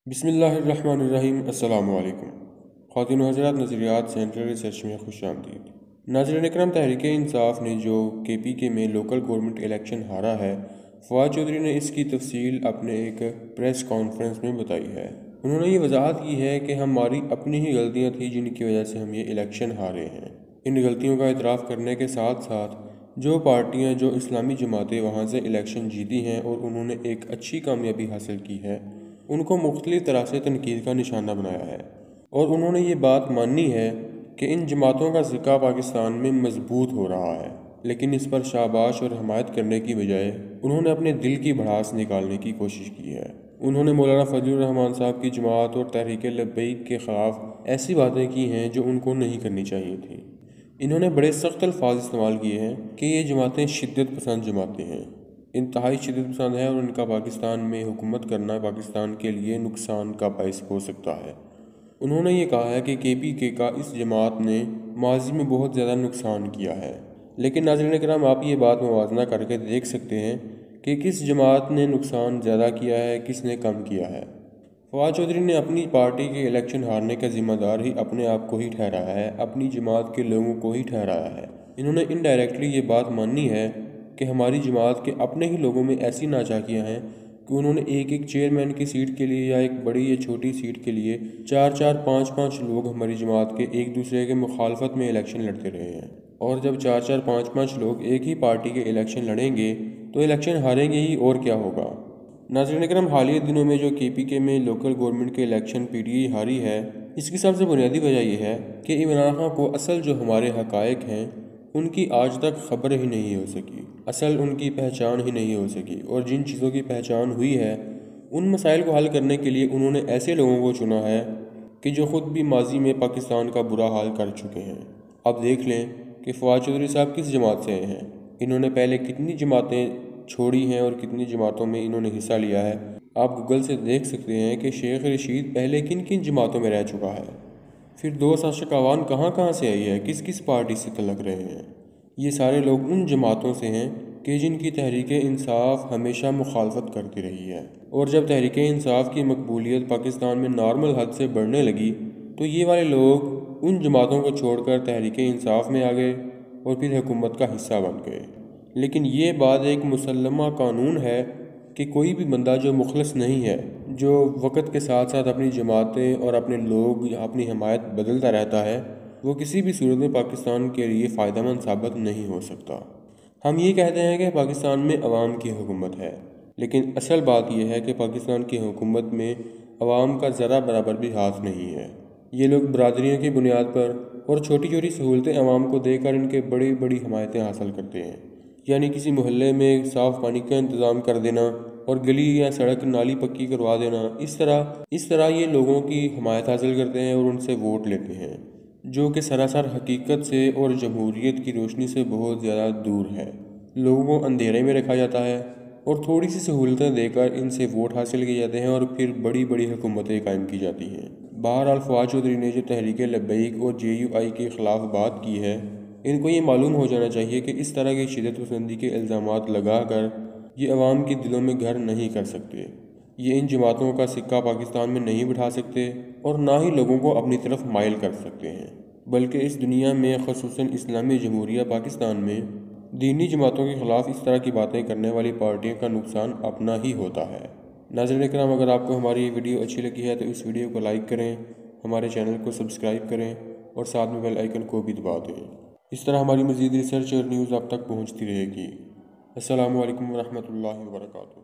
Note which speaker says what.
Speaker 1: بسم اللہ الرحمن الرحیم۔ السلام علیکم خواتین و حضرات، نظریات سینٹرل ریسرچ میں خوش آمدید۔ ناظرین اکرام، تحریک انصاف نے جو KPK میں لوکل گورنمنٹ الیکشن ہارا ہے، فواد چودھری نے اس کی تفصیل اپنے ایک پریس کانفرنس میں بتائی ہے۔ انہوں نے یہ وضاحت کی ہے کہ ہماری اپنی ہی غلطیاں تھیں جن کی وجہ سے ہم یہ الیکشن ہارے ہیں۔ ان غلطیوں کا اعتراف کرنے کے ساتھ ساتھ جو پارٹیاں، جو اسلامی جماعتیں وہاں سے الیکشن جیتی ہیں اور انہوں نے ایک اچھی کامیابی حاصل کی ہے، ان کو مختلف طرح سے تنقید کا نشانہ بنایا ہے، اور انہوں نے یہ بات مانی ہے کہ ان جماعتوں کا سکہ پاکستان میں مضبوط ہو رہا ہے، لیکن اس پر شاباش اور حمایت کرنے کی بجائے انہوں نے اپنے دل کی بھڑاس نکالنے کی کوشش کی ہے۔ انہوں نے مولانا فضل الرحمان صاحب کی جماعت اور تحریک لبیک کے خلاف ایسی باتیں کی ہیں جو ان کو نہیں کرنی چاہیے تھیں۔ انہوں نے بڑے سخت الفاظ استعمال کیے ہیں کہ یہ جماعتیں شدت پسند جماعتیں ہیں، انتہائی شدت پسند ہے، اور ان کا پاکستان میں حکومت کرنا پاکستان کے لیے نقصان کا باعث ہو سکتا ہے۔ انہوں نے یہ کہا ہے کہ KPK کا اس جماعت نے ماضی میں بہت زیادہ نقصان کیا ہے، لیکن ناظرین کرام، آپ یہ بات موازنہ کر کے دیکھ سکتے ہیں کہ کس جماعت نے نقصان زیادہ کیا ہے، کس نے کم کیا ہے۔ فواد چودھری نے اپنی پارٹی کے الیکشن ہارنے کا ذمہ دار ہی اپنے آپ کو ہی ٹھہرایا ہے، اپنی جماعت کے لوگوں کو ہی ٹھہرایا ہے۔ انہوں نے انڈائریکٹلی یہ بات مانی ہے کہ ہماری جماعت کے اپنے ہی لوگوں میں ایسی ناچاکیاں ہیں کہ انہوں نے ایک ایک چیئرمین کی سیٹ کے لیے یا ایک بڑی یا چھوٹی سیٹ کے لیے 4-4 5-5 لوگ ہماری جماعت کے ایک دوسرے کے مخالفت میں الیکشن لڑتے رہے ہیں، اور جب 4-4 5-5 لوگ ایک ہی پارٹی کے الیکشن لڑیں گے تو الیکشن ہاریں گے ہی، اور کیا ہوگا۔ ناظرین اکرام، حالیہ دنوں میں جو KPK میں لوکل گورنمنٹ کے الیکشن PTI ہاری ہے، اس کی سب سے بنیادی وجہ یہ ہے کہ عمران خان کو اصل جو ہمارے حقائق ہیں ان کی آج تک خبر ہی نہیں ہو سکی، اصل ان کی پہچان ہی نہیں ہو سکی، اور جن چیزوں کی پہچان ہوئی ہے ان مسائل کو حل کرنے کے لیے انہوں نے ایسے لوگوں کو چنا ہے کہ جو خود بھی ماضی میں پاکستان کا برا حال کر چکے ہیں۔ اب دیکھ لیں کہ فواد چودھری صاحب کس جماعت سے آئے ہیں، انہوں نے پہلے کتنی جماعتیں چھوڑی ہیں اور کتنی جماعتوں میں انہوں نے حصہ لیا ہے۔ آپ گوگل سے دیکھ سکتے ہیں کہ شیخ رشید پہلے کن کن جماعتوں میں رہ چکا ہے، پھر دوست عاشق اعوان کہاں کہاں سے آئی ہے، کس کس پارٹی سے تعلق رہے ہیں۔ یہ سارے لوگ ان جماعتوں سے ہیں کہ جن کی تحریک انصاف ہمیشہ مخالفت کرتی رہی ہے، اور جب تحریک انصاف کی مقبولیت پاکستان میں نارمل حد سے بڑھنے لگی تو یہ والے لوگ ان جماعتوں کو چھوڑ کر تحریک انصاف میں آ گئے اور پھر حکومت کا حصہ بن گئے۔ لیکن یہ بات ایک مسلمہ قانون ہے کہ کوئی بھی بندہ جو مخلص نہیں ہے، جو وقت کے ساتھ ساتھ اپنی جماعتیں اور اپنے لوگ، اپنی حمایت بدلتا رہتا ہے، وہ کسی بھی صورت میں پاکستان کے لیے فائدہ مند ثابت نہیں ہو سکتا۔ ہم یہ کہتے ہیں کہ پاکستان میں عوام کی حکومت ہے، لیکن اصل بات یہ ہے کہ پاکستان کی حکومت میں عوام کا ذرا برابر بھی ہاتھ نہیں ہے۔ یہ لوگ برادریوں کی بنیاد پر اور چھوٹی چھوٹی سہولتیں عوام کو دے کر ان کے بڑی بڑی حمایتیں حاصل کرتے ہیں، یعنی کسی محلے میں صاف پانی کا انتظام کر دینا اور گلی یا سڑک نالی پکی کروا دینا، اس طرح یہ لوگوں کی حمایت حاصل کرتے ہیں اور ان سے ووٹ لیتے ہیں، جو کہ سراسر حقیقت سے اور جمہوریت کی روشنی سے بہت زیادہ دور ہے۔ لوگوں کو اندھیرے میں رکھا جاتا ہے اور تھوڑی سی سہولتیں دے کر ان سے ووٹ حاصل کیے جاتے ہیں، اور پھر بڑی بڑی حکومتیں قائم کی جاتی ہیں۔ بہرحال فواد چودھری نے جو تحریک لبیک اور JUI کے خلاف بات کی ہے، ان کو یہ معلوم ہو جانا چاہیے کہ اس طرح کی شدت پسندی کے الزامات لگا کر یہ عوام کے دلوں میں گھر نہیں کر سکتے، یہ ان جماعتوں کا سکہ پاکستان میں نہیں بٹھا سکتے، اور نہ ہی لوگوں کو اپنی طرف مائل کر سکتے ہیں، بلکہ اس دنیا میں، خصوصاً اسلامی جمہوریہ پاکستان میں، دینی جماعتوں کے خلاف اس طرح کی باتیں کرنے والی پارٹیوں کا نقصان اپنا ہی ہوتا ہے۔ ناظرین اکرام، اگر آپ کو ہماری یہ ویڈیو اچھی لگی ہے تو اس ویڈیو کو لائک کریں، ہمارے چینل کو سبسکرائب کریں اور ساتھ میں بیل آئیکن کو بھی دبا دیں۔ اس طرح ہماری مزید ریسرچ اور نیوز آپ تک پہنچتی رہے گی۔ السلام علیکم ورحمۃ اللہ وبرکاتہ۔